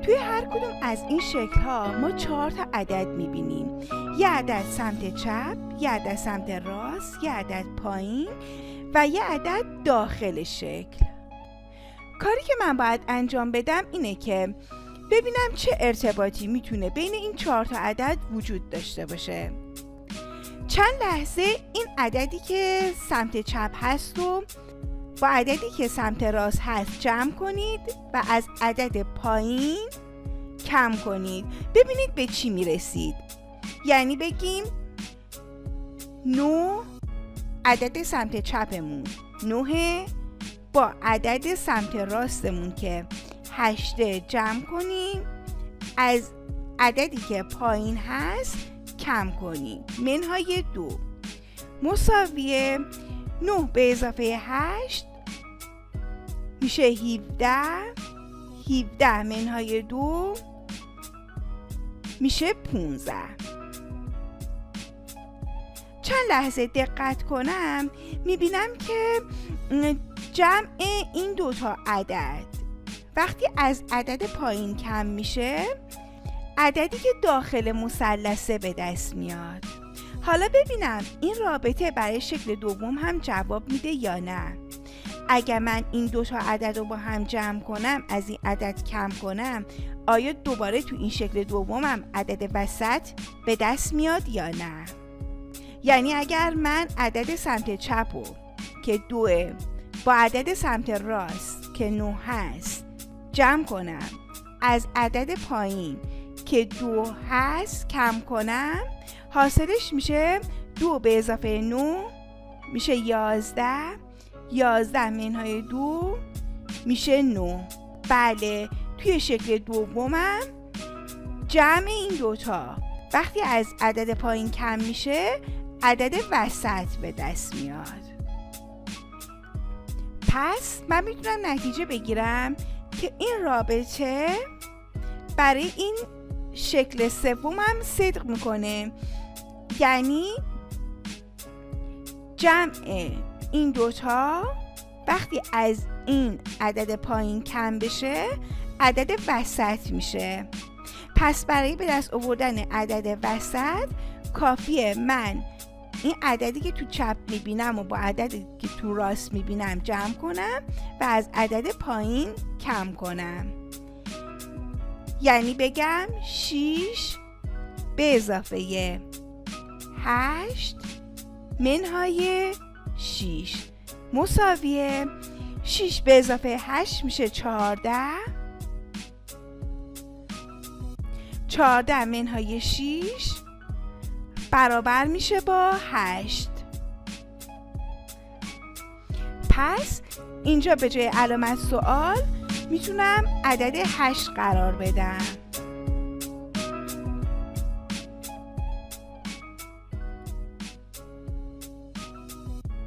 توی هر کدوم از این شکل ها ما 4 تا عدد میبینیم. یه عدد سمت چپ، یه عدد سمت راست، یه عدد پایین و یه عدد داخل شکل. کاری که من باید انجام بدم اینه که ببینم چه ارتباطی میتونه بین این 4 تا عدد وجود داشته باشه. چند لحظه این عددی که سمت چپ هست رو با عددی که سمت راست هست جمع کنید و از عدد پایین کم کنید. ببینید به چی میرسید. یعنی بگیم 9 عدد سمت چپمون 9 با عدد سمت راستمون که 8 جمع کنیم، از عددی که پایین هست کم کنیم. منهای 2 مساویه 9 به اضافه 8 میشه 17. 17 منهای 2 میشه 15. چند لحظه دقت کنم میبینم که جمع این 2 تا عدد وقتی از عدد پایین کم میشه، عددی که داخل مثلثه به دست میاد. حالا ببینم این رابطه برای شکل دوم هم جواب میده یا نه. اگر من این 2 تا عدد رو با هم جمع کنم، از این عدد کم کنم، آیا دوباره تو این شکل دومم عدد وسط به دست میاد یا نه؟ یعنی اگر من عدد سمت چپ رو که 2 با عدد سمت راست که 9 هست جمع کنم، از عدد پایین که 2 هست کم کنم، حاصلش میشه 2 به اضافه 9 میشه 11. 11 منهای 2 میشه 9. بله، توی شکل دومم جمع این 2 تا وقتی از عدد پایین کم میشه، عدد وسط به دست میاد. پس من میتونم نتیجه بگیرم که این رابطه برای این شکل سومم صدق میکنه. یعنی جمع این 2 تا وقتی از این عدد پایین کم بشه، عدد وسط میشه. پس برای به دست آوردن عدد وسط کافیه من این عددی که تو چپ میبینم و با عددی که تو راست میبینم جمع کنم و از عدد پایین کم کنم. یعنی بگم 6 به اضافه 8 منهای 6 مساویه 6 به اضافه 8 میشه 14. 14 منهای 6 برابر میشه با 8. پس اینجا به جای علامت سوال میتونم عدد 8 قرار بدم.